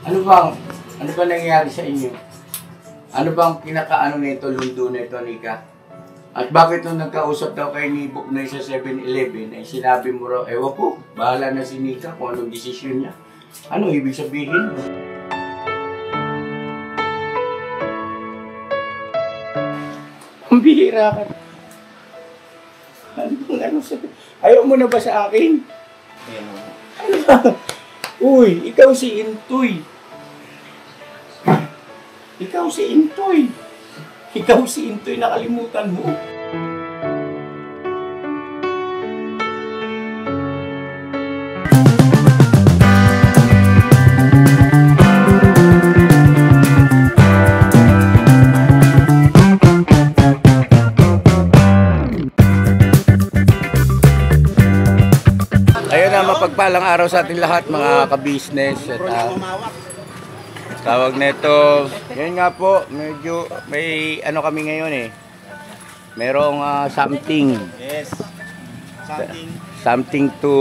Ano bang, ano ba nangyayari sa inyo? Ano bang kinakaano nito, lundo nito, Nika? At bakit nung nagkausap daw kay ni Buknoy sa 7-Eleven, ay sinabi mo raw, ewan po, bahala na si Nika kung anong desisyon niya. Ano ibig sabihin? Ang bihira ka. Ano sabi? Ayaw mo na ba sa akin? Ano ba? Uy, ikaw si Intoy. Ikaw si Intoy. Ikaw si Intoy, nakalimutan mo. Ayun na, mapagpalang araw sa ating lahat mga ka-business. At tawag nito, yun nga po, medyo may ano kami ngayon eh. Merong something. Yes. Something to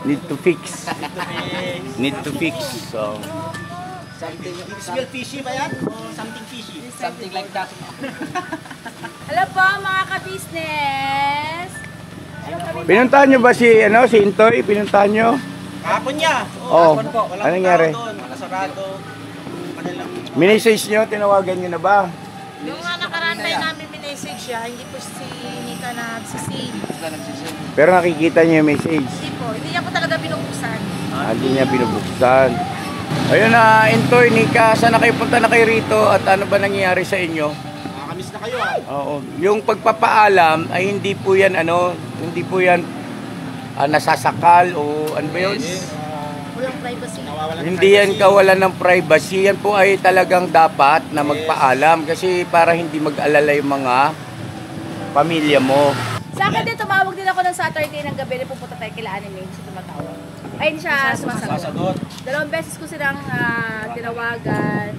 need to fix. Need to fix. So Something. Smell fishy ba yan? O something fishy? Something like that. Hello po mga ka-business! pinuntahan nyo ba si Intoy? Pinuntahan nyo? Kahapon niya. Oo. Kahapon po. Walang Anong nangyari? tao doon. Nakasarado. Kanilang... Minessage nyo? Tinawagan nyo na ba? Yung nga nakaraan tayo namin minessage siya, hindi po si Nika nagsisave. Pero nakikita nyo yung message. Hindi po, hindi niya po talaga binubuksan. Hindi niya binubuksan. Ayun na, Intoy, Nika, saan na kayo punta na kayo rito at ano ba nangyayari sa inyo? Nakakamiss na kayo ah. Oo. Yung pagpapaalam ay hindi po yan hindi po yan nasasakal o ano ba yun? Walang privacy. Hindi yan kawalan ng privacy. Yan po ay talagang dapat na magpaalam kasi para hindi mag-alala yung mga pamilya mo. Sa akin din, tumawag din ako ng Saturday ng gabi na pupunta tayo kila Anime. Siya tumatawag. Ay, hindi siya sumasagot. 2 beses ko silang tinawagan.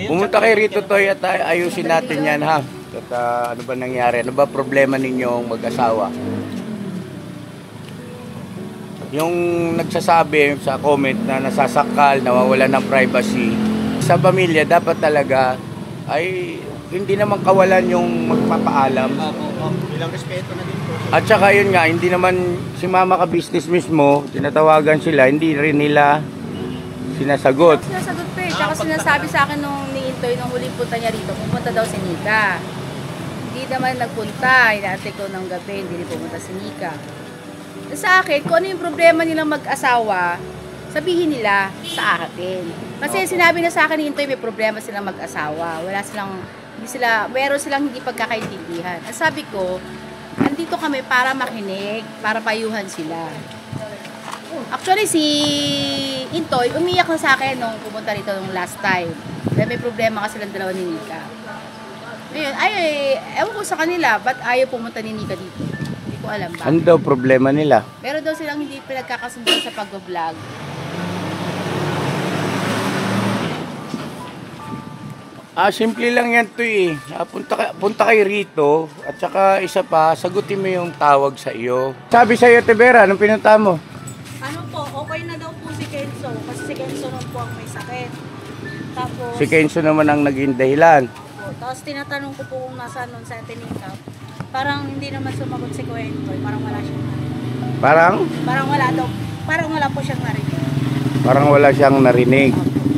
Pumunta kayo rito, Toy, at ayusin natin yan, ha? At ano ba nangyari? Ano ba problema ninyong mag-asawa? Yung nagsasabi sa comment na nasasakal, nawawala ng privacy, sa pamilya dapat talaga ay hindi naman kawalan yung magpapaalam. Bilang respeto na din po. At saka yun nga, hindi naman si mama ka-business mismo, tinatawagan sila, hindi rin nila sinasagot. Sinasagot pa eh. Tsaka sinasabi sa akin nung ni Intoy, nung huling punta niya rito, pupunta daw si Nika. Hindi naman nagpunta, inaantay ko ng gabi, hindi rin pumunta si Nika. Sa akin, kung ano yung problema nilang mag-asawa, sabihin nila sa akin. Kasi sinabi na sa akin ni Intoy, may problema silang mag-asawa. Meron silang hindi pagkakaintindihan. At sabi ko, andito kami para makinig, para payuhan sila. Actually, si Intoy, umiyak na sa akin nung pumunta rito nung last time. Dahil may problema kasi silang dalawa ni Nika. Ayun, ewan ko sa kanila, ba't ayaw pumunta ni Nika dito? Hindi ko alam ba. Ano daw problema nila? Meron daw silang hindi pinagkakasundo sa pag-vlog. Simple lang yan to eh. Punta kayo rito at saka isa pa, sagutin mo yung tawag sa iyo. Sabi sa iyo, Tevera, anong pinunta mo? Ano po, okay na daw po si Kenzo. Kasi si Kenzo nun po ang may sakit. Tapos, Si Kenzo naman ang naging dahilan. tapos tinatanong ko po kung nasaan nun sa Atenica. Parang hindi naman sumagot si Kuwentoy. Parang wala siyang narinig. Parang wala po siyang narinig. Parang wala siyang narinig.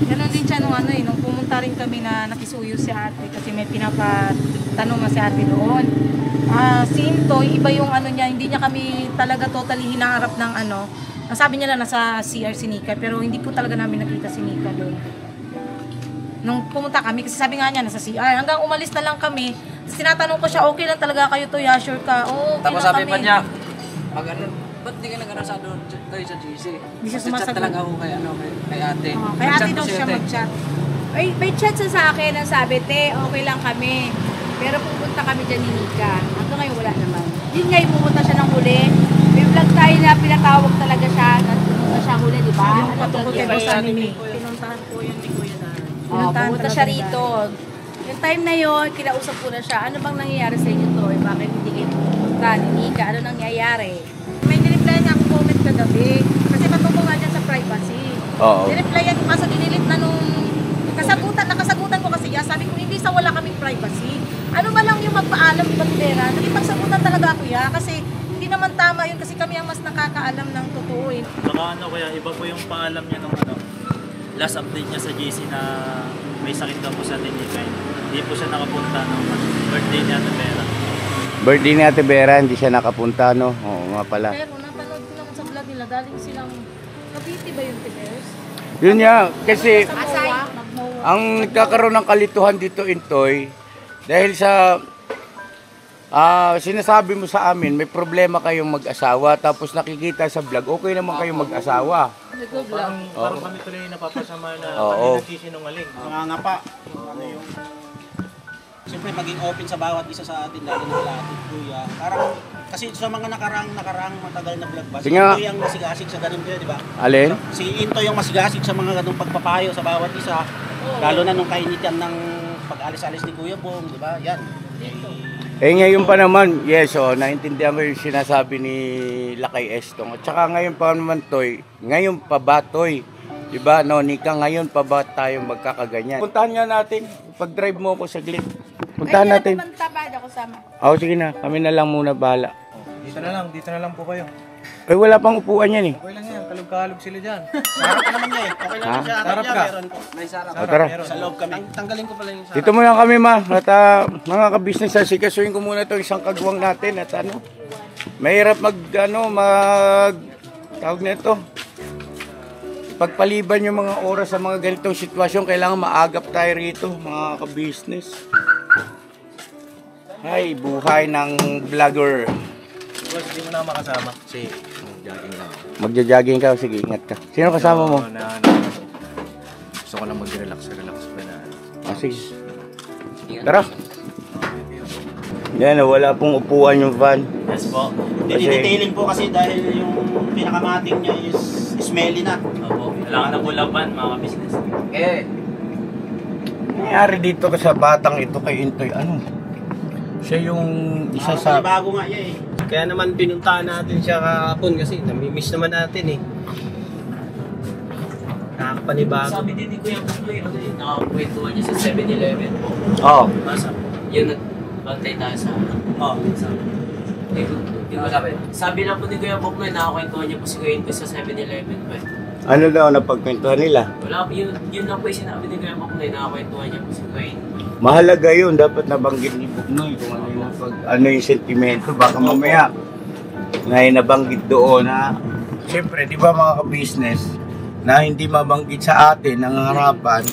Ganon din siya nung pumunta rin kami na nakisuyo si ate kasi may pinapatanong na si ate doon. Si Intoy, iba yung ano niya, hindi niya kami talaga totally hinaharap ng ano. Nasabi niya lang nasa CR si Nika pero hindi po talaga namin nakita si Nika doon. Nung pumunta kami, kasi sabi nga niya nasa CR, hanggang umalis na lang kami. Tinatanong ko siya, okay lang talaga kayo to, yeah, sure ka? Oo, okay tapos lang sabi kami. pa niya, ba't di ka nag-ano sa doon sa GC? Hindi siya Chat sumasagot. talaga ako kay ate. Kaya ate Nag-chat daw ko si siya ate. mag-chat. May chat siya sa akin na sabi, te, okay lang kami. Pero pupunta kami dyan ni Nika. Hanggang ngayon wala naman. Yun nga, pumunta siya ng huli. May vlog tayo na pinatawag talaga siya. Pumunta siya huli, di ba? Yung patungkol kay Boss Anime. Pinuntahan po yun ni Kuya Dar. Pumunta siya rito. Yung time na yon, kinausap ko na siya. Ano bang nangyayari sa inyo to? Bakit hindi kayo pupunta ni Nika? Ano nangyayari? May nireply niya akong comment kagabi. Kasi patungkol nga dyan sa privacy. Oo. Nireplyan ko kaso dinilit na nung nakasagutan ko kasi sabi ko hindi sa wala kaming privacy. Ano ba lang yung magpaalam ng bandera? Nagipagsagutan talaga ako kasi hindi naman tama yun kasi kami ang mas nakakaalam ng totoo eh. Baka ano kaya, iba po yung paalam niya nung ano, last update niya sa GC na may sakit daw po sa tinika. Hindi po siya nakapunta nung birthday ni Ate Vera. Birthday ni Ate Vera, hindi siya nakapunta, no? Oo nga pala. Pero napanood ko naman sa vlog nila, galing silang Cavite ba yung Tibers? Yun nga, kasi Asay. ang nagkakaroon ng kalituhan dito, Intoy, dahil sa sinasabi mo sa amin, may problema kayong mag-asawa, tapos nakikita sa vlog, okay naman kayong mag-asawa. Parang kami tuloy napapasama na Oo. kami nagsisinungaling. Nangangapa. Ano yung... Siyempre maging open sa bawat isa sa atin, lalo na atin, kuya. Parang, kasi sa mga nakaraang matagal na vlog ba, si Sige nga. Intoy ang masigasig sa ganun kuya, di ba? Alin? Si Intoy yung masigasig sa mga ganung pagpapayo sa bawat isa. Lalo na nung kainitan ng pag-alis-alis ni Kuya Bong, di ba? Yan. Ngayon pa naman, yes, naintindihan ko yung sinasabi ni Lakay Estong. At saka ngayon pa naman, Toy, ngayon pa ba, Toy? Diba, no, Nika, ngayon pa ba tayo magkakaganyan? Puntahan nga natin, pag-drive mo ako saglit. Puntahan natin. Tabad ako sama. Sige na, kami na lang muna bahala. Dito na lang po kayo. Wala pang upuan yan eh. Okay lang yan, kalog-kalog sila dyan. Sarap ka naman niya eh. Okay lang siya. Sarap ka. Meron po. May sarap. Tara. Sa loob kami. Tanggalin ko pala yung sarap. Dito muna kami, ma. At mga ka-business, sikasuhin ko muna itong isang kagwang natin. At mahirap tawag na ito. Pagpaliban yung mga oras sa mga ganitong sitwasyon, kailangan maagap tayo rito, mga ka-business. Hay, buhay ng vlogger. Boss, hindi mo na makasama. Si Magja-jogging ka, sige, ingat ka. Sino kasama mo? Gusto ko lang mag-relax pa na. Sige. Tara. Yan, wala pong upuan yung van. Yes po. Dinidetailing po kasi dahil yung pinakamating niya is smelly na. Opo, kailangan na po laban mga business. Nangyari dito sa batang ito kay Intoy, siya yung isa sa... Bago nga niya eh. Kaya naman pinuntahan natin siya kahapon kasi nami-miss naman natin eh. Nakakapanibago. Sabi din ni Kuya Bukoy, nakakakwentuhan niya sa 7-Eleven po. Oo. Masa, yun nagbantay tayo sa... Hindi ko sabi. Sabi lang po ni Kuya Bukoy, nakakakwentuhan niya po si Kuya Intoy sa 7-Eleven po. Ano daw napagkwentuhan nila? Wala po, yun lang po yung sinabi ni Kuya Bukoy, nakakakwentuhan niya po si Kuya Intoy. Mahalaga yun, dapat nabanggit ni Buknoy kung ano yung sentimento. Baka mamaya na nabanggit doon na siyempre, di ba mga ka-business na hindi mabanggit sa atin ang harapan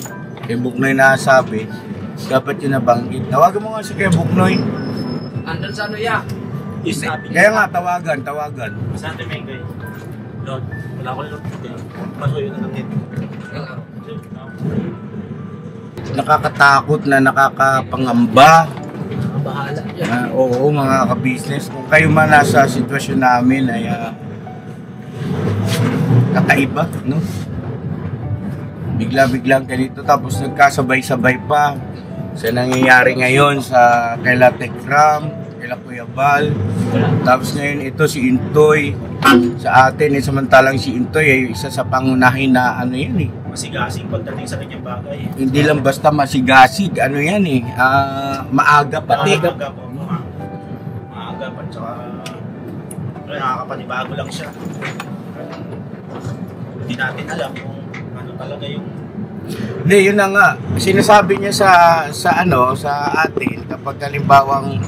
kay Buknoy na sabi, dapat yun nabanggit. Tawagan mo nga si kay Buknoy. Andun sa ano ya? Kaya nga, tawagan. Sa atin may guy. Lord, wala ko Lord. Pasuyo na lang dito. Nakakatakot na nakakapangamba. Bahala. Oo, mga ka-business. Kung kayo man nasa sitwasyon namin ay kakaiba, no? Bigla-biglang ganito tapos nagkasabay-sabay pa sa nangyayari ngayon sa kaila Tekram, kaila Kuya Bal. Tapos ngayon ito si Intoy sa atin, samantalang si Intoy ay isa sa pangunahin na yan eh. Masigasig pagdating sa kanyang bagay. Hindi lang basta masigasig, yan eh, maaga pati. Maaga po. Maaga pa, tsaka nakakapanibago lang siya. Hindi natin alam kung ano talaga yung... Hindi, yun na nga. Sinasabi niya sa atin, kapag halimbawang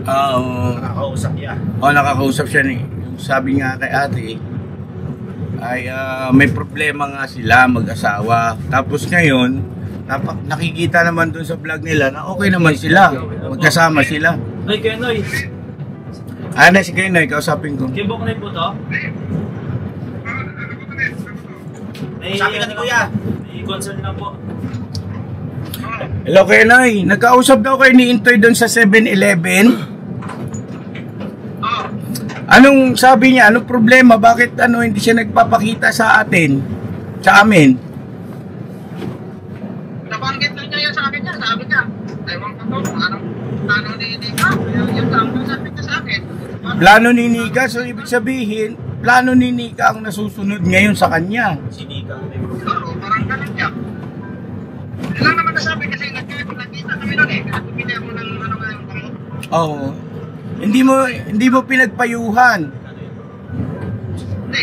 Nakakausap niya. nakakausap siya sabi nga kay ate, ay may problema nga sila mag-asawa. Tapos ngayon, nakikita naman dun sa vlog nila na okay naman sila, magkasama sila. Ay, Kuya Noy. Si Kenoy, kausapin ko. Kay Bukoy po to? Sabi ka ni Kuya. May concern na po. Hello Kenoy, nagkausap daw kayo ni Intoy dun sa 7-Eleven. Anong sabi niya? Anong problema? Bakit hindi siya nagpapakita sa atin? Sa amin? Nabanggit lang niya yan sa akin niya. Sabi niya, ewan ko to, ano ni Nika. Yung lang sabi niya sa akin. Plano ni Nika, so ibig sabihin, plano ni Nika ang nasusunod ngayon sa kanya. Si Nika ang may Oo, parang ganun niya. Hindi lang naman nasabi kasi nagkita kami nun eh. Pinag mo ng ano nga yung pango. Oo. Hindi mo pinagpayuhan. Hindi,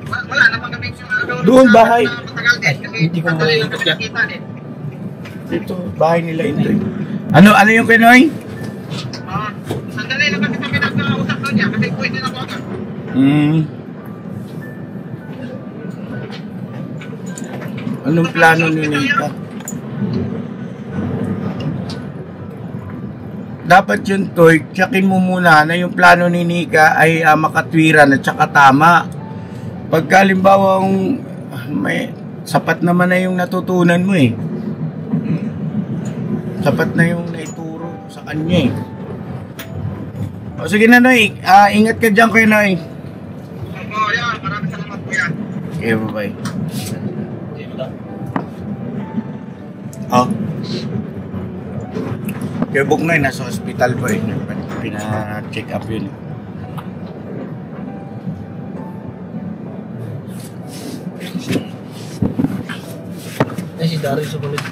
wala naman kami yung Doon bahay. Matagal din kasi Hindi ko madali lang maikot kami yan. nakita din. Dito, bahay nila ito. Ano yung Kinoy? Sandali lang kasi kami nagkausap doon niya kasi pwede na ako agad. Anong plano ni Nika? Dapat yun, Toy, tsakin mo muna na yung plano ni Nika ay makatwiran at saka tama. Pagka halimbawa may sapat naman na yung natutunan mo eh. Sapat na yung naituro sa kanya eh. O sige na, Noy. Ingat ka dyan kayo, Noy. Opo, yan. Maraming salamat po yan. Okay, bye-bye. Oh. Kaya Bugnoy, nasa hospital po eh. Pina-check up yun. Ay, si Daryl sumunod.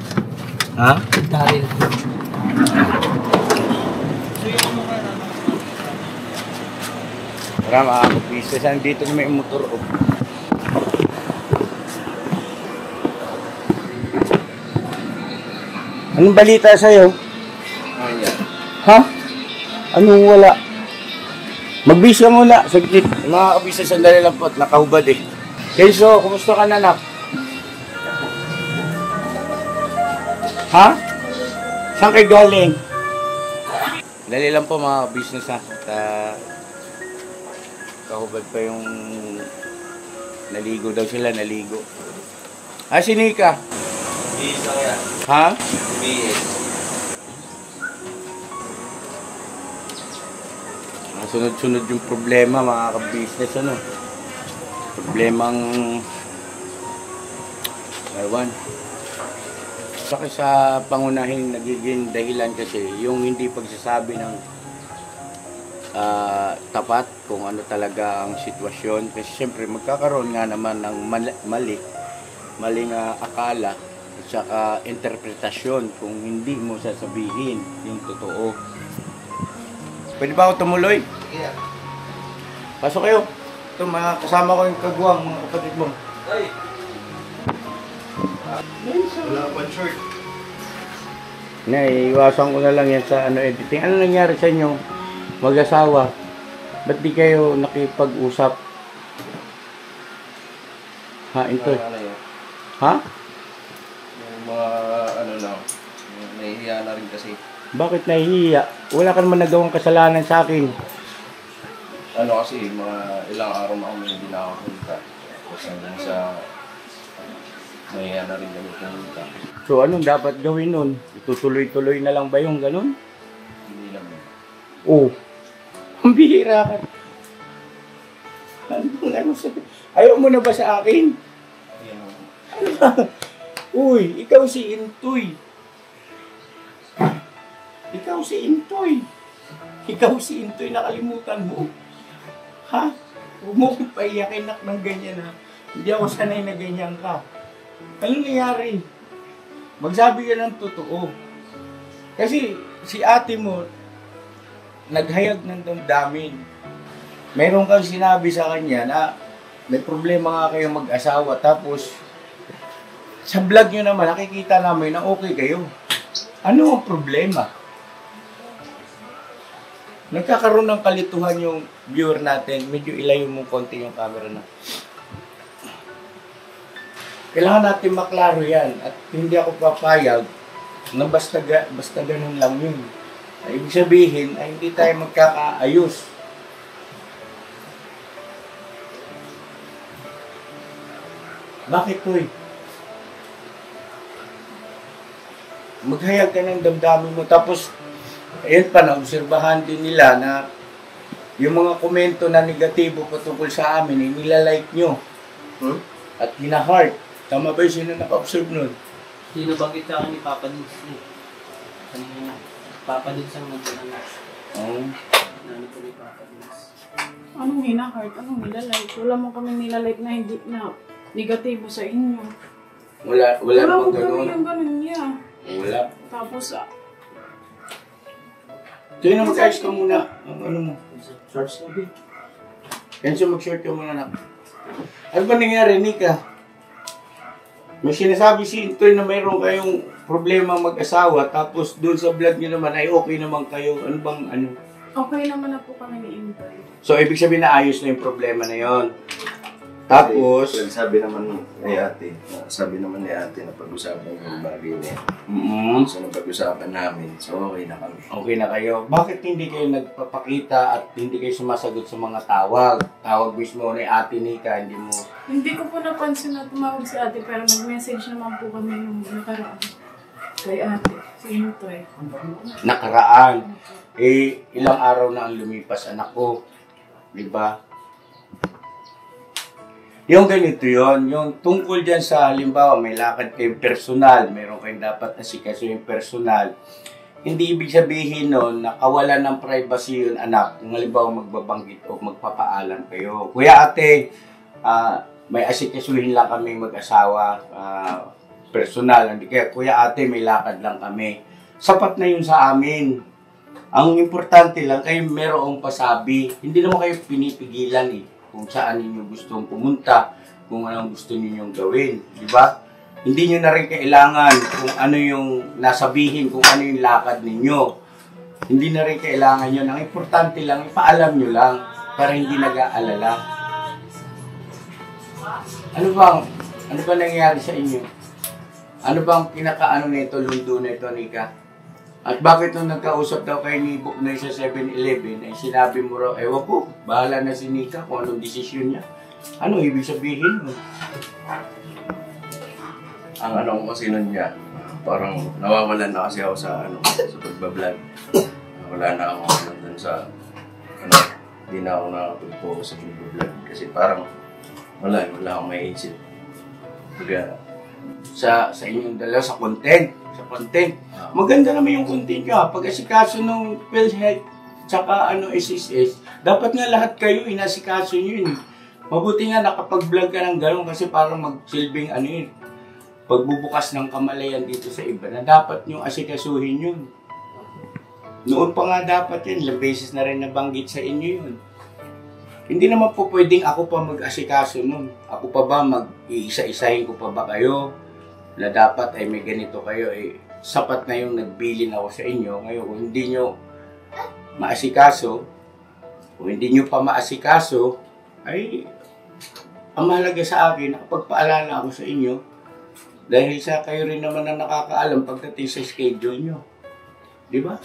Ha? Daryl. Tara, mga kapisa. Saan dito na may motor o? Anong balita sa'yo? Ha? Anong wala? Magbisa muna. Saglit. Mga kapisa, sandali lang po. Nakahubad eh. Kenzo, kumusta ka na, nak? Ha? Saan kayo galing? Dali lang po mga business ha. Kahubad pa yung naligo daw sila, naligo. Si Nika? BS lang yan. Ha? BS. Sunod-sunod yung problema mga ka-business ano. Problemang ewan. Saka sa pangunahing nagiging dahilan kasi yung hindi pagsasabi ng tapat kung ano talaga ang sitwasyon kasi siyempre magkakaroon nga naman ng maling akala at saka interpretasyon kung hindi mo sasabihin yung totoo. Pwede ba ako tumuloy? Yeah. Pasok kayo. Ito mga kasama ko yung kagwang mga kapatid mo. Ay! Wala pa short. Naiiwasan ko na lang yan sa editing. Ano nangyari sa inyo? Mag-asawa. Ba't di kayo nakipag-usap? Ha, ito. Ha? Yung mga nahihiya na rin kasi. Bakit nahihiya? Wala ka naman nagawang kasalanan sa akin. Kasi mga ilang araw na kami hindi nakapunta. Kasi hanggang sa nahihiya na rin kami pumunta. So anong dapat gawin nun? Itutuloy-tuloy na lang ba yung ganun? Hindi naman. Oh, ang bihira ka. Ayaw mo na ba sa akin? Uy, ikaw si Intoy. Ikaw si Intoy. Ikaw si Intoy, nakalimutan mo. Ha? Huwag mo kong paiyakin ng ganyan ha. Hindi ako sanay na ganyan ka. Anong nangyari? Magsabi ka ng totoo. Kasi si ate mo, naghayag ng damdamin. Meron kang sinabi sa kanya na may problema nga kayong mag-asawa. Tapos, sa vlog nyo naman, nakikita namin na okay kayo. Ano ang problema? Nagkakaroon ng kalituhan yung viewer natin. Medyo ilayo mo konti yung camera na. Kailangan natin maklaro yan. At hindi ako papayag na basta ganun lang yun. Ibig sabihin ay hindi tayo magkakaayos. Bakit to eh? Maghayag ka ng damdamin mo. Tapos, ayun pa, naobserbahan din nila na yung mga komento na negatibo patungkol sa amin, nilalike nyo. At hina-heart. Tama ba yung sino naka-observe nun? Sino bagit sa akin ni Papa Nils? Kanina, Papa Nils ang nagtanong. Oo. Ano po ni Papa Dins? Anong hina-heart? Anong nilalike? Wala mo kami nilalike na hindi na negatibo sa inyo. Wala Wala namang ko kami ganun. yung ganun niya. Wala. Tapos, Kaya na mag-ayos ka muna. Ang ano mo. Shorts na ba? Kaya siya mag-short ka muna na. Ano ba nangyari, Nika? May sinasabi si Intoy na mayroon kayong problema mag-asawa, tapos doon sa vlog niyo naman ay okay naman kayo. Ano bang ano? okay naman na po kami ni Intoy. So, ibig sabihin na ayos na yung problema na yon. Tapos, sabi naman ni ate na pag-usapan yung bagay niya. So, napag-usapan namin. So, okay na kami. Okay na kayo. Bakit hindi kayo nagpapakita at hindi kayo sumasagot sa mga tawag? Tawag mismo ni Ate Nika, hindi mo... Hindi ko po napansin na tumawag si ate, pero nag-message naman po kami yung nakaraan kay ate, si Intoy. Nakaraan. Eh, ilang araw na ang lumipas, anak ko. Diba? Yung ganito yon, yung tungkol dyan sa halimbawa may lakad kayong personal, meron kayong dapat asikaso yung personal, hindi ibig sabihin nun na kawalan ng privacy yun anak, kung halimbawa magbabanggit o magpapaalam kayo. Kuya ate, may asikasuhin lang kami mag-asawa, personal, hindi kaya kuya ate may lakad lang kami. Sapat na yun sa amin. Ang importante lang, kayo merong pasabi, hindi naman kayo pinipigilan eh. Kung saan ninyo gustong pumunta, kung anong gusto ninyong gawin, di ba? Hindi nyo na rin kailangan kung ano yung nasabihin, kung ano yung lakad ninyo. Hindi na rin kailangan yun. Ang importante lang, ipaalam nyo lang para hindi nag-aalala. Ano ba nangyayari sa inyo? Ano bang pinakaano nito, lundo nito, Nika? At bakit nung nagkausap daw kayo ni Buknoy sa 7-Eleven, ay sinabi mo raw, ewan ko, bahala na si Nika kung anong desisyon niya. Ano ibig sabihin? Ang ano ko kasi nun niya, parang nawawalan na kasi ako sa sa pagbablog. Wala na ako dun sa, hindi na ako nakapag-focus sa pagbablog. Kasi parang wala akong maiisip. Sa inyong dalawa, sa content. Maganda naman yung content nyo. Pag asikaso ng PhilHealth tsaka SSS, dapat nga lahat kayo inasikaso nyo yun. Mabuti nga nakapag-vlog ka ng gano'n kasi parang magsilbing pagbubukas ng kamalayan dito sa iba na dapat nyo asikasuhin yun. Noon pa nga dapat yun, ilang beses na rin nabanggit sa inyo yun. Hindi naman po pwedeng ako pa mag-asikaso nun. Ako pa ba mag-iisa-isahin ko pa ba kayo? Na dapat ay may ganito kayo, sapat na yung nagbilin ako sa inyo. Ngayon, kung hindi nyo maasikaso, kung hindi nyo pa maasikaso, ay ang mahalaga sa akin, nakapagpaalala ako sa inyo, dahil sa kayo rin naman na nakakaalam pagdating sa schedule nyo. Di ba?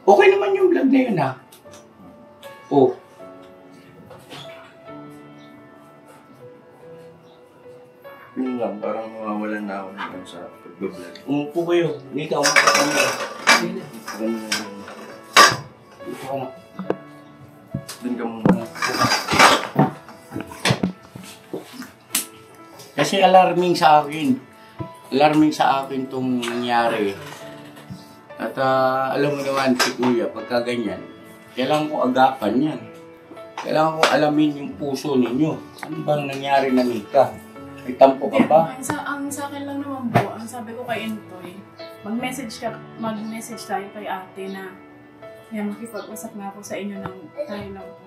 Okay naman yung vlog na yun, ha? Oh. Yun lang, parang mawawalan na ako dun sa pagbablog. Umupo kayo. Nika, umupo ka na. Dito ka na. Dun ka muna. Kasi alarming sa akin. Alarming sa akin itong nangyari. At alam mo naman, si Kuya, pagka ganyan, kailangan ko agapan yan. Kailangan ko alamin yung puso ninyo. Ano bang nangyari na Nika? May tampo ka ba? Ang sa akin lang naman po, ang sabi ko kay Intoy, mag-message tayo kay ate na makipag-usap nga po sa inyo ng tayo lang po.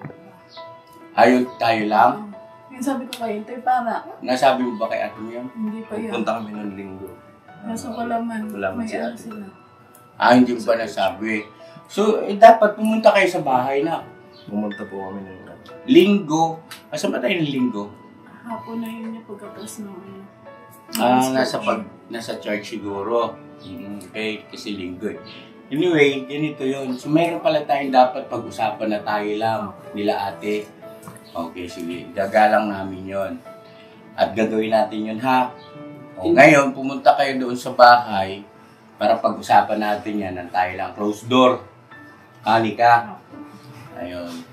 Ayun, tayo lang? Yung sabi ko kay Intoy, para. Nasabi mo ba kay ate mo yan? Hindi pa yun. Punta kami ng linggo. Kaso kalaman, may si ate. sila. Hindi mo ba nasabi? So, dapat pumunta kayo sa bahay na. Pumunta po kami ng Linggo. Asa ba tayo ng linggo? Hapon na yun yung pagkatapos ng nasa church siguro. Okay, kasi linggo eh. Anyway, ganito yun. So, mayroon pala tayong dapat pag-usapan na tayo lang nila ate. Okay, sige. Gagalang namin yon. At gagawin natin yun, ha? O, ngayon, pumunta kayo doon sa bahay para pag-usapan natin yan ng tayo lang. Closed door. Nika. Ayun.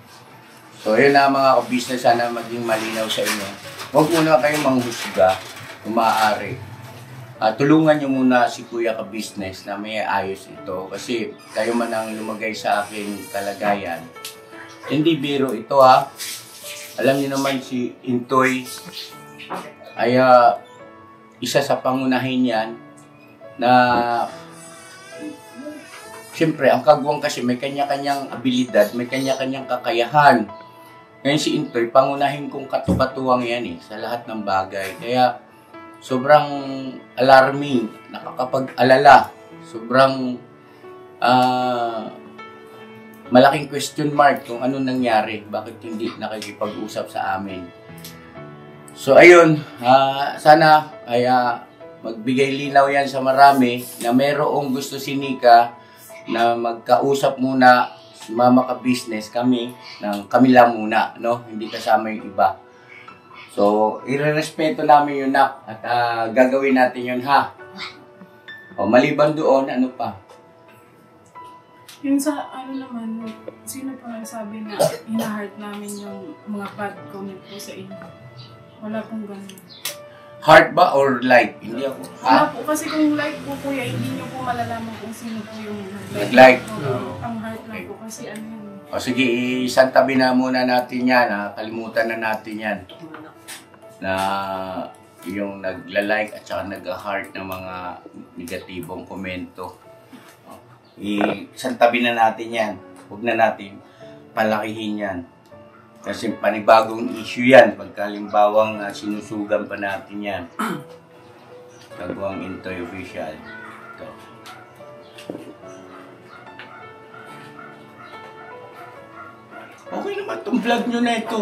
So, yun na mga ka-business. Sana maging malinaw sa inyo. Huwag muna kayong manghusga kung maaari. tulungan nyo muna si Kuya ka-business na may ayos ito. Kasi kayo man ang lumagay sa aking kalagayan. Hindi biro ito ha. Alam niyo naman si Intoy ay isa sa pangunahin yan na siyempre ang kagwang kasi may kanya-kanyang abilidad, may kanya-kanyang kakayahan. Ngayon si Intoy, pangunahin kong katukatuwang yan sa lahat ng bagay. Kaya sobrang alarming, nakakapag-alala, sobrang malaking question mark kung ano nangyari, bakit hindi nakikipag-usap sa amin. So ayun, sana ay magbigay linaw yan sa marami na mayroong gusto si Nika na magkausap muna si Mama ka-business kami lang muna, no? Hindi kasama yung iba. So, irerespeto namin yun na at gagawin natin yun ha. O, maliban doon, ano pa? Yung sa ano naman, sino po nagsabi na ina-heart namin yung mga bad comment po sa inyo? Wala pong ganun. Heart ba or like? Hindi ako. Wala po, kasi kung like po kuya, hindi nyo po malalaman kung sino po yung nag-like. Ang heart lang po kasi ano yun. O sige, isang tabi na muna natin yan ha. Kalimutan na natin yan. Na yung nagla-like at saka nag-heart ng mga negatibong komento. Isang tabi na natin yan. Huwag na natin palakihin yan. Kasi panibagong issue yan. Pagkalimbawang sinusugan pa natin yan. Kagwang Intoy Official. Ito. Okay naman itong vlog nyo na ito.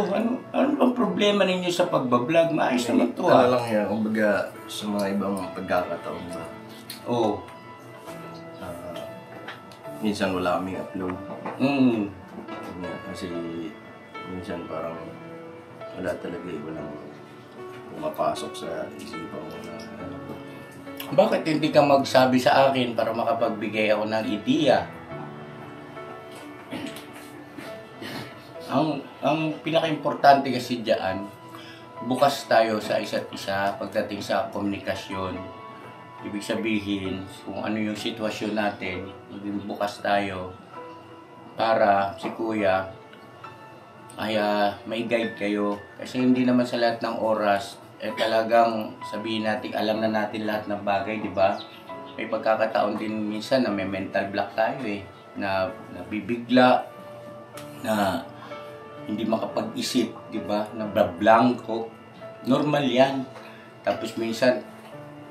Ano bang problema ninyo sa pagbablog? Maayos naman ito Ano lang yan, kumbaga sa mga ibang pagkakataon ba? Oo. Minsan wala kaming upload. Kasi minsan parang wala talaga, walang pumapasok sa isipan mo na Bakit hindi ka magsabi sa akin para makapagbigay ako ng ideya? Ang pinaka-importante kasi diyan, bukas tayo sa isa't isa pagdating sa komunikasyon. Ibig sabihin, kung ano yung sitwasyon natin, maging bukas tayo para si Kuya ay may guide kayo. Kasi hindi naman sa lahat ng oras talagang sabihin natin, alam na natin lahat ng bagay, di ba? May pagkakataon din minsan na may mental block tayo na nabibigla, na hindi makapag-isip, di ba? Na blanco. Normal yan. Tapos minsan,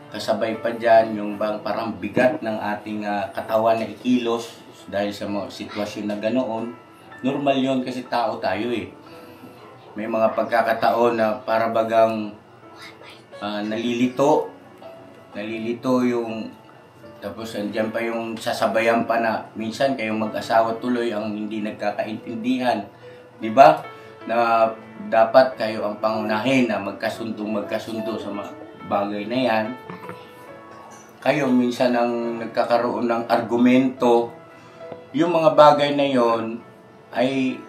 kasabay pa dyan yung bang parang bigat ng ating katawan na ikilos dahil sa mga sitwasyon na ganoon. Normal yon kasi tao tayo May mga pagkakataon na para bagang nalilito yung tapos andyan pa yung sasabayan pa na minsan kayong mag-asawa tuloy ang hindi nagkakaintindihan. Di ba? Na dapat kayo ang pangunahin na magkasundo sa mga bagay na yan. Kayo minsan ang nagkakaroon ng argumento. Yung mga bagay na yon ay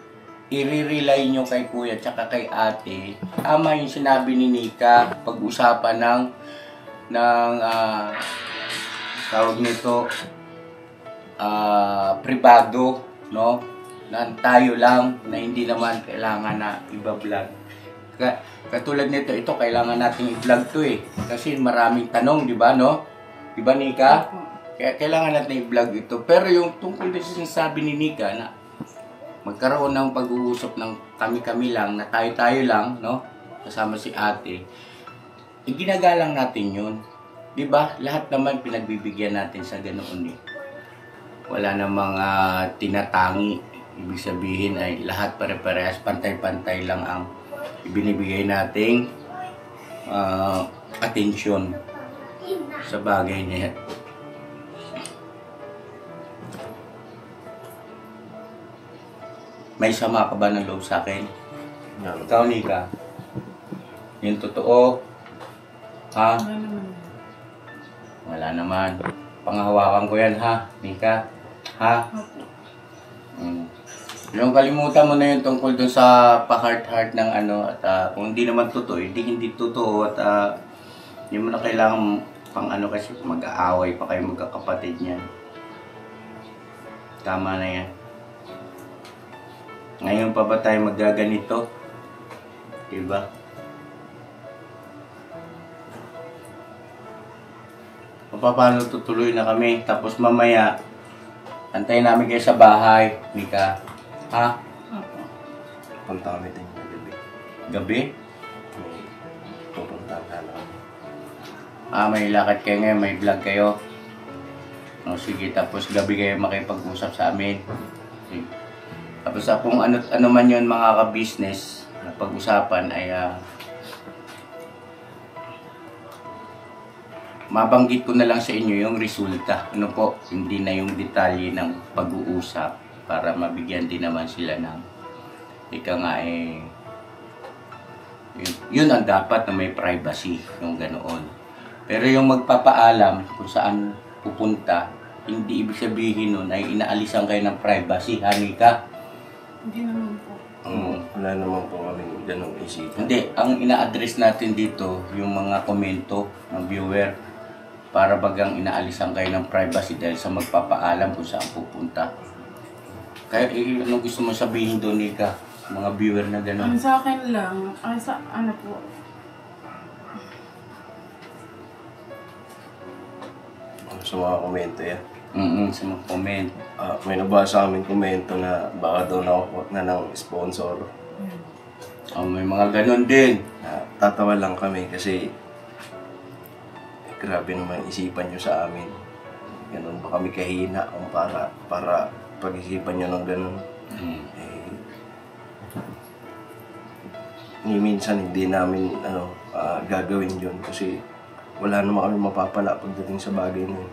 i-rely nyo kay Kuya at kay Ate. Tama yung sinabi ni Nika, pag-usapan ng tawag nito privado, no? Na tayo lang, na hindi naman kailangan na i-vlog. Katulad nito, ito kailangan nating i-vlog to kasi maraming tanong, di ba, no? Di ba, Nika? Kaya kailangan natin i-vlog ito. Pero yung tungkol din sa sinasabi ni Nika na magkaroon ng pag-uusap ng kami-kami lang, na tayo-tayo lang, no? Kasama si Ate. Ginagalang natin yun. Di ba? Lahat naman pinagbibigyan natin sa ganoon Wala na mga tinatangi. Ibig sabihin ay lahat pare-parehas, pantay-pantay lang ang ibinibigay nating atensyon sa bagay na yan. May sama ka ba ng loob sa akin? No. Ikaw, Nika? Yung totoo? Ha? Wala naman. Panghawakan ko yan, ha? Nika? Ha? Yung kalimutan mo na yung tungkol dun sa pa-heart-heart ng at kung hindi naman totoo, hindi totoo at hindi mo na kailangan Pang ano kasi, mag-aaway pa kayo magkakapatid niyan. Tama na yan. Ngayon pa ba tayo magaganito? Diba? Paano tutuloy na kami? Tapos mamaya, antayin namin kayo sa bahay, Mika. Ha? Punta kami din gabi. Gabi? May pupuntahan na kami. May lakad kayo ngayon, may vlog kayo. O sige, tapos gabi kayo makipag-usap sa amin. Sige. Tapos kung ano man yun mga ka-business na pag-usapan ay mabanggit ko na lang sa inyo yung resulta. Ano po, hindi na yung detalye ng pag-uusap para mabigyan din naman sila ng ika nga yun ang dapat na may privacy, yung ganoon. Pero yung magpapaalam kung saan pupunta, hindi ibig sabihin nun ay inaalisan kayo ng privacy, Hanika. Hindi naman po. Wala naman po kami ganong isip. Hindi, ang ina-address natin dito, yung mga komento ng viewer, para bagang inaalisan kayo ng privacy dahil sa magpapaalam kung saan pupunta. Kaya ano gusto mo sabihin doon, Nika? Mga viewer na gano'n. Sa akin lang, sa ano po, Sa mga komento yan. Sa mga comment. May nabasa kami komento na baka daw nakukuha na ng sponsor. May mga ganon din. Tatawa lang kami kasi grabe naman isipan nyo sa amin. Ganun ba kami kahina para pag-isipan nyo ng ganun. Minsan hindi namin gagawin yun kasi wala naman kami mapapala pagdating sa bagay na yun.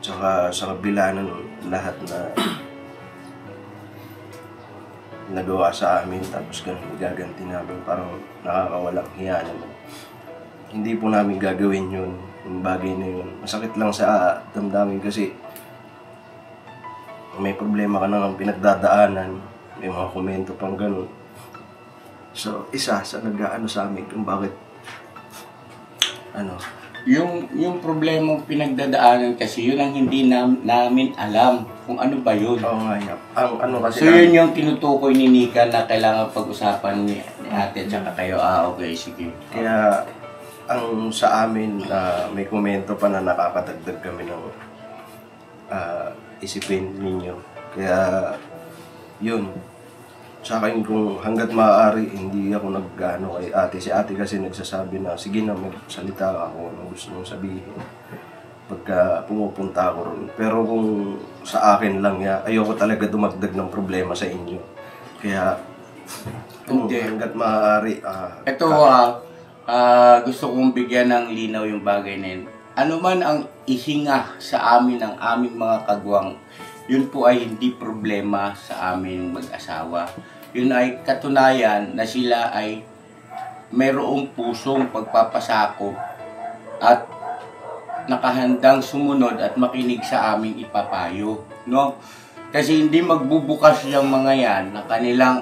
Tsaka sa kabila ng lahat na nagawa sa amin tapos ganun gaganti namin, parang nakakawalang hiya naman. Hindi po namin gagawin yun, yung bagay na yun. Masakit lang sa damdamin kasi may problema ka na ng pinagdadaanan, may mga komento pang ganun. So, isa sa nag-aano sa amin kung bakit yung problemang pinagdadaanan kasi yun ang hindi namin alam kung ano ba yun. Oo nga, kasi so yun yung tinutukoy ni Nika na kailangan pag-usapan ni ate at saka kayo. Okay, sige. Kaya ang sa amin may komento pa na nakakadagdag kami ng isipin ninyo. Kaya yun. Sa akin kung hanggat maaari, hindi ako nag-ano kay ate. Si ate kasi nagsasabi na, sige na, magsalita ako kung gusto mong sabihin pagka pumupunta ako ron. Pero kung sa akin lang, ayoko talaga dumagdag ng problema sa inyo. Kaya kung hanggat maaari... Ito, gusto kong bigyan ng linaw yung bagay na yun. Ano man ang ihinga sa amin ng aming mga kagwang, yun po ay hindi problema sa aming mag-asawa. Yun ay katunayan na sila ay mayroong pusong pagpapasakop at nakahandang sumunod at makinig sa aming ipapayo. No? Kasi hindi magbubukas yung mga yan na kanilang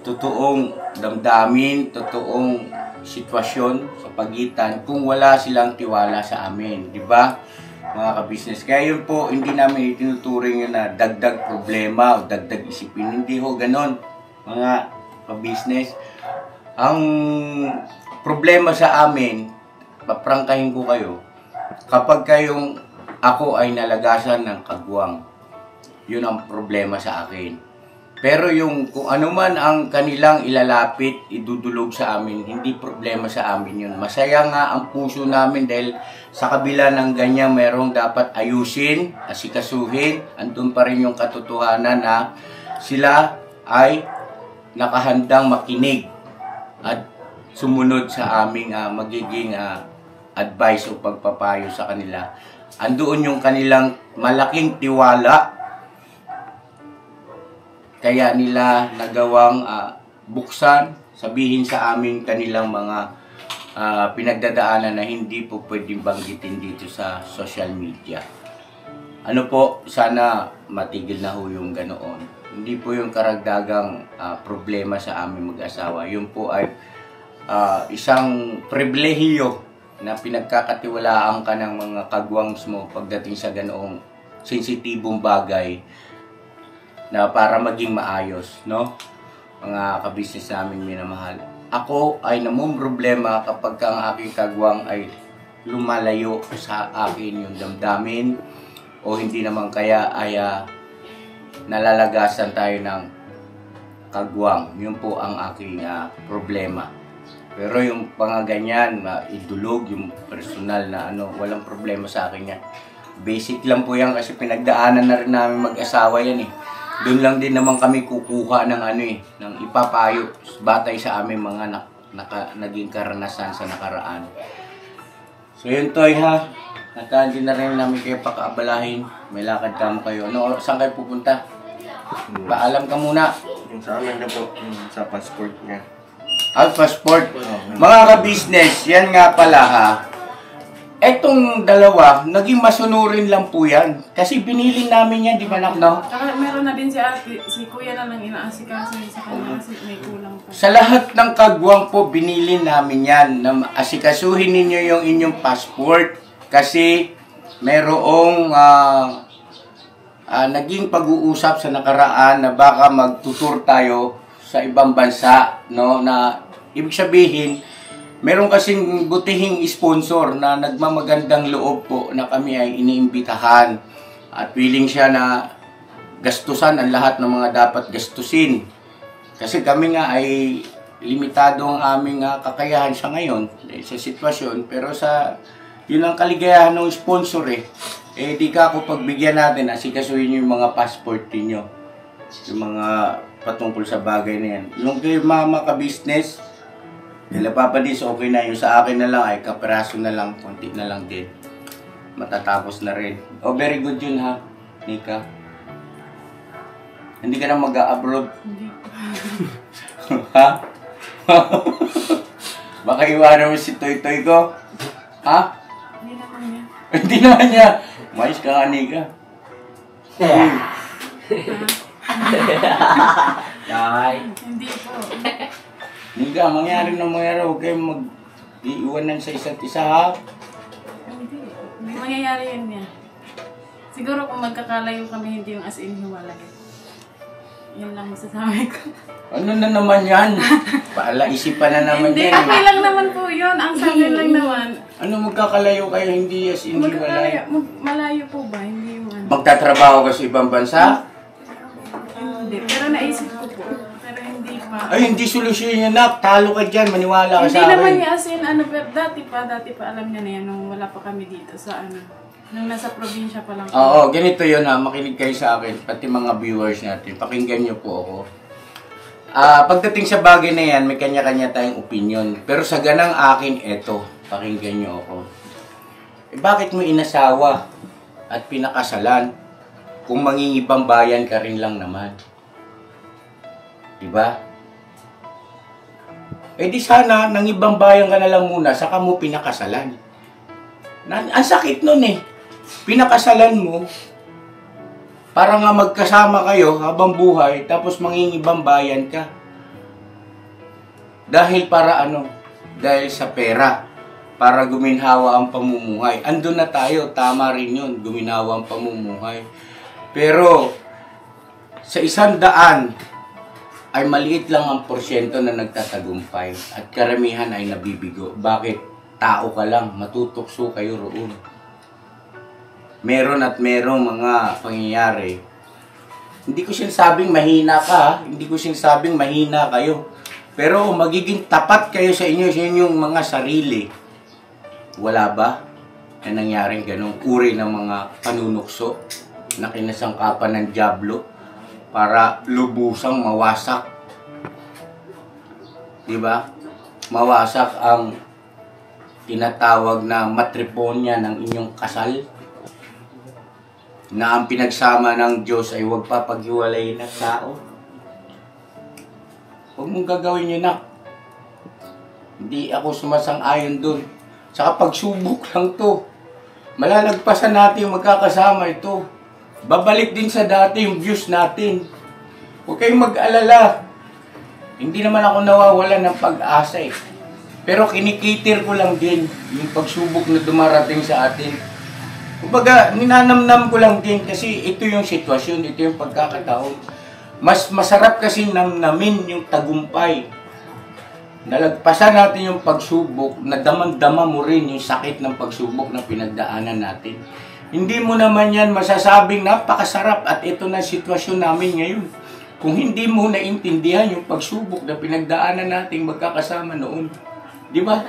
totoong damdamin, totoong sitwasyon sa pagitan kung wala silang tiwala sa amin. Di ba? Mga ka-business. Kaya yun po, hindi namin itinuturing yun na dagdag problema o dagdag isipin. Hindi ho ganon, mga ka-business. Ang problema sa amin, paprangkahin ko kayo, kapag kayong ako ay nalagasan ng kagwang, yun ang problema sa akin. Pero yung kung ano man ang kanilang ilalapit, idudulog sa amin, hindi problema sa amin yun. Masaya nga ang puso namin dahil sa kabila ng ganyan merong dapat ayusin, asikasuhin, andun pa rin yung katotohanan na sila ay nakahandang makinig at sumunod sa aming magiging advice o pagpapayo sa kanila. Andoon yung kanilang malaking tiwala. Kaya nila nagawang buksan, sabihin sa amin kanilang mga pinagdadaanan na hindi po pwedeng banggitin dito sa social media. Ano po, sana matigil na ho yung ganoon. hindi po yung karagdagang problema sa aming mag-asawa. Yun po ay isang pribilehiyo na pinagkakatiwalaan ka ng mga kagwangs mo pagdating sa ganoong sensitibong bagay na para maging maayos, no? Mga kabisnes namin minamahal. Ako ay namumroblema kapag ang aking kagwang ay lumalayo sa akin yung damdamin o hindi naman kaya ay nalalagasan tayo ng kagwang. Yun po ang aking problema. Pero yung ganyan, idulog, yung personal na walang problema sa akin yan. Basic lang po yan kasi pinagdaanan na rin namin mag-asawa yan eh. Doon lang din naman kami kukuha ng ng ipapayo batay sa aming mga naging karanasan sa nakaraan. So yun Toy ha, at hindi na rin namin kayo pakaabalahin. May lakad kamo kayo. Saan kayo pupunta? Paalam ka muna. Yung sa amin na po, sa passport niya. Passport. Mga ka-business, yan nga pala ha. Etong dalawa, naging masunurin lang po yan. Kasi binili namin yan, di ba nak, no? Saka meron na din si kuya na lang inaasikaso sa kanya kasi may kulang pa. Sa lahat ng kagwang po, binili namin yan. Na asikasuhin ninyo yung inyong passport. Kasi merong naging pag-uusap sa nakaraan na baka magtutur tayo sa ibang bansa, no? Na ibig sabihin, meron kasing butihing sponsor na nagmamagandang loob po na kami ay iniimbitahan at willing siya na gastusan ang lahat ng mga dapat gastusin. Kasi kami nga ay limitado ang aming kakayahan sa ngayon sa sitwasyon, pero yun ang kaligayahan ng sponsor di ka ako pagbigyan natin, asikasuhin yung mga passport niyo, yung mga patungkol sa bagay na yan. Yung kay mama ka-business, nila papadis, okay na. Yung sa akin na lang ay kaperaso na lang, konti na lang din. Matatapos na rin. Very good yun ha, Nika. Hindi ka na mag-a-abroad. Hindi. Ha? Baka iwanan mo si Toy-Toy ko? Ha? Hindi naman niya. Hindi naman niya. Mais ka nga, Nika. Hindi po. Nika, mangyari, huwag kayong mag-iiwanan sa isa't isa ha. Hindi. Hindi mangyayari yun niya. Siguro kung magkakalayo kami, hindi yung as in hiwalay. Yan lang masasabi ko. Ano na naman yan? Paala-isipan na naman Hindi, yan. okay lang naman po yun. Ang sabi lang naman. Ano magkakalayo kayo, hindi as in hiwalay? Malayo po ba? Hindi yung Magtatrabaho ka sa ibang bansa? Hindi, pero naisip ko po. Pero hindi pa. Ay, hindi solusyon yan na. Talo ka dyan, maniwala ka Hindi sa akin. naman niya as in, pero dati pa alam niya na yan nung wala pa kami dito sa nung nasa probinsya pa lang. Oo, ganito yun ha. Makinig kayo sa akin, pati mga viewers natin. Pakinggan nyo po ako. Pagdating sa bagay na yan, may kanya-kanya tayong opinion. Pero sa ganang akin, eto, pakinggan nyo ako. Bakit mo inasawa at pinakasalan kung mangingibang bayan ka rin lang naman? Diba? Di sana, nang ibang bayan ka na lang muna, saka mo pinakasalan. Ang sakit nun Pinakasalan mo, para nga magkasama kayo habang buhay, tapos mangingibang bayan ka. Dahil para Dahil sa pera. Para guminhawa ang pamumuhay. Andun na tayo, tama rin yun, guminhawa ang pamumuhay. Pero, sa 100, ay maliit lang ang porsyento na nagtatagumpay. At karamihan ay nabibigo. Bakit? Tao ka lang, matutukso kayo roon. Meron at merong mga pangyayari. Hindi ko sinasabing mahina ka, hindi ko sinasabing mahina kayo. Pero magiging tapat kayo sa inyong mga sarili. Wala ba na nangyaring ganong uri ng mga panunukso na kinasangkapan ng dyablo para lubusang mawasak? Diba? Mawasak ang tinatawag na matriponya ng inyong kasal, na ang pinagsama ng Diyos ay huwag papaghiwalayin ng tao. Huwag mong gagawin yun na. Hindi ako sumasang-ayon dun. Saka pagsubok lang to. Malalagpasan natin yung magkakasama ito. Babalik din sa dati yung views natin. Huwag kayong mag-alala. Hindi naman ako nawawala ng pag-asa eh. Pero kinikater ko lang din yung pagsubok na dumarating sa atin. Kumbaga, ninanamnam ko lang din kasi ito yung sitwasyon, ito yung pagkakataon. Mas masarap kasi namnamin yung tagumpay. Nalagpasan natin yung pagsubok, nadamang-dama mo rin yung sakit ng pagsubok na pinagdaanan natin. Hindi mo naman yan masasabing napakasarap at ito na sitwasyon namin ngayon. Kung hindi mo naintindihan yung pagsubok na pinagdaanan nating magkakasama noon. Di ba?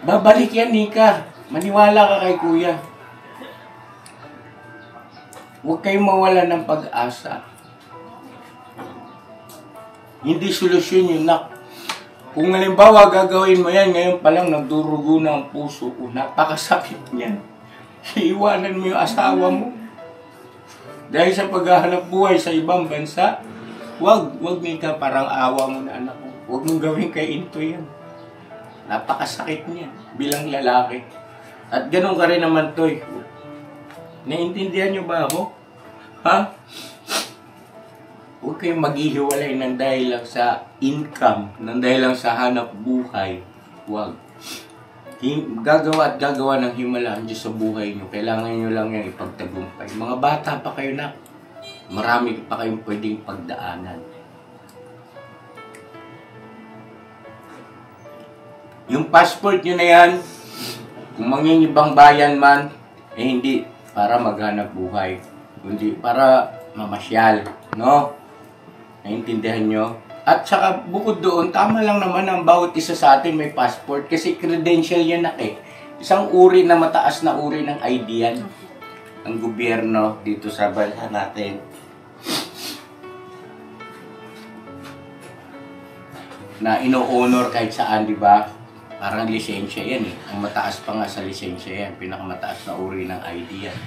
Babalik yan, Nika. Maniwala ka kay Kuya. Huwag kayong mawala ng pag-asa. Hindi solusyon yun, nak. Kung halimbawa gagawin mo yan, ngayon pa lang nagdurugo na ang puso ko. Napakasakit niyan. Iiwanan mo yung asawa mo. Dahil sa paghahanap buhay sa ibang bansa, wag Nika, parang awa mo na anak ko. Huwag mong gawin kay Into yan. Napakasakit niya bilang lalaki. At ganun ka rin naman, Toy. Naiintindihan niyo ba ako? Ha? Huwag kayong maghihiwalay ng dahil lang sa income, ng dahil lang sa hanap buhay. Huwag. Gagawa at gagawa ng himala ang Diyos sa buhay nyo. Kailangan nyo lang yung ipagtagumpay. Mga bata pa kayo na. Marami pa kayong pwedeng pagdaanan. Yung passport nyo na yan, kung mangingibang bayan man, eh hindi para maghanap buhay. Kundi para mamasyal. No? Naintindihan nyo? At saka bukod doon, tama lang naman ang bawat isa sa atin may passport kasi credential yan na eh. Isang uri na mataas na uri ng ID yan. Ang gobyerno dito sa bansa natin. Na ino-honor kahit saan, di ba? Parang lisensya yan eh. Ang mataas pa nga sa lisensya yan. Pinakamataas na uri ng ID yan.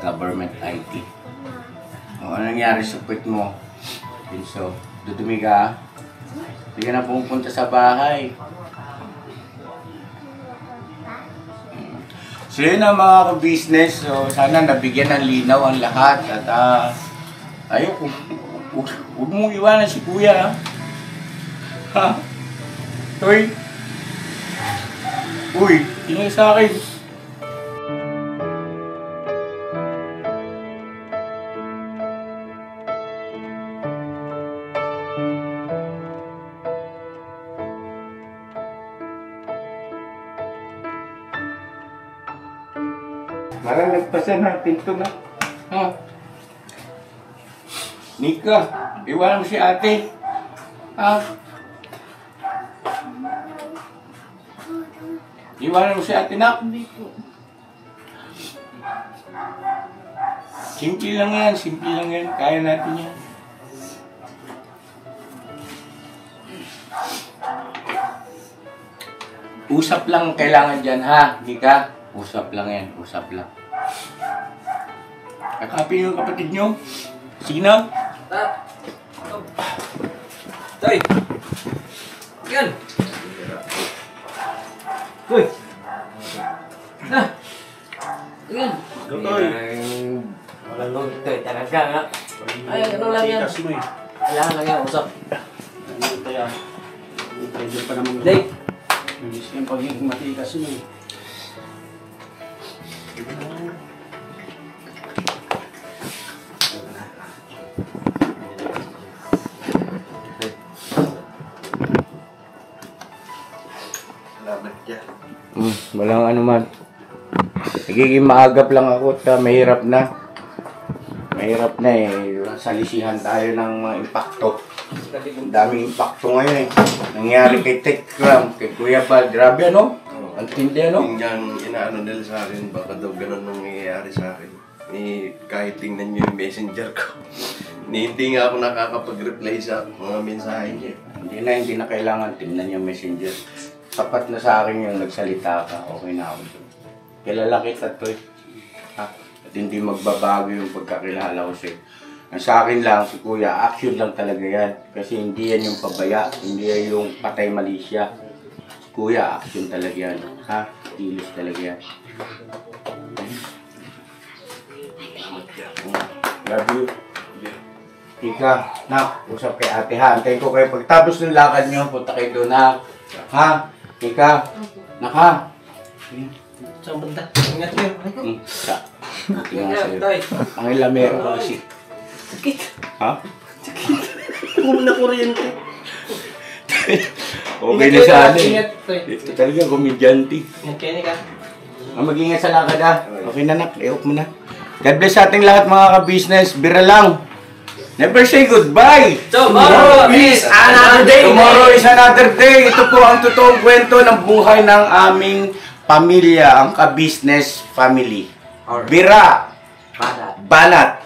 Government ID. O, ano nangyari sa puwet mo? So, dudumi ka. Hindi ka na pumunta sa bahay. So, yun ang mga ka-business. So, sana nabigyan ng linaw ang lahat. At, ayun, huwag mong iwanan si Kuya, ha? Toy? Uy, tingin sa akin. Parang nagpasan natin ito na. Ha? Nika, iwanan mo si ate. Ha? Iwanan mo si ate na. Hindi po. Simple lang yan, simple lang yan. Kaya natin yan. Usap lang kailangan dyan, ha? Nika, usap lang yan, usap lang. Kakapin yung kapatid nyo. Sige na. Toy! Yan! Toy! Na! Yan! Toy! Walang Toy, talaga nga. Ay, ano lang yan? Kailangan lang yan, usap. Ano kaya? Pwede pa naman. Dave! Miss yung pagiging matikas mo eh. Walang ano man. Nagiging maagap lang ako at mahirap na. Mahirap na eh. Salisihan tayo ng mga impacto. Ang daming impacto ngayon eh. Nangyari kay Tekram, kay Kuya Bal. Grabe ano? Ang tindi ano? Yung inaano nila sa akin, baka daw ganun nangyayari sa akin. Kahit tingnan nyo yung messenger ko. Hindi nga ako nakakapag-reply sa mga mensahe niya. Hindi na kailangan tingnan yung messenger. Sapat na sa akin yung nagsalita ka, okay na ako doon. Kilala kita, Toy. Ha? At hindi magbabago yung pagkakilala ko sa'yo. Ang sa akin lang, si Kuya, action lang talaga yan. Kasi hindi yan yung pabaya, hindi yan yung patay malisya. Si Kuya, action talaga yan. Ha? Tilis talaga yan. Love you. Ika, nak, usap kay ate ha. Antayin ko kayo pagtapos ng lakad nyo, punta kayo doon ha. Ha? Ika, nak ha. Sa banda. Ingat yun. Tingnan sa'yo. Ang ilamero ko kasi. Sakit. Ha? Kung na kuryente. Okay na sa atin. Ito talaga, komedyante. Ingat kayo ni ka. Mag-ingat sa lakad ha. Okay na nak, i-off mo na. God bless sa ating lahat mga ka-business. Bira lang. Never say goodbye. Tomorrow is another day. Tomorrow is another day. Ito po ang totoong kwento ng buhay ng aming pamilya, ang ka-business family. Bira. Banat.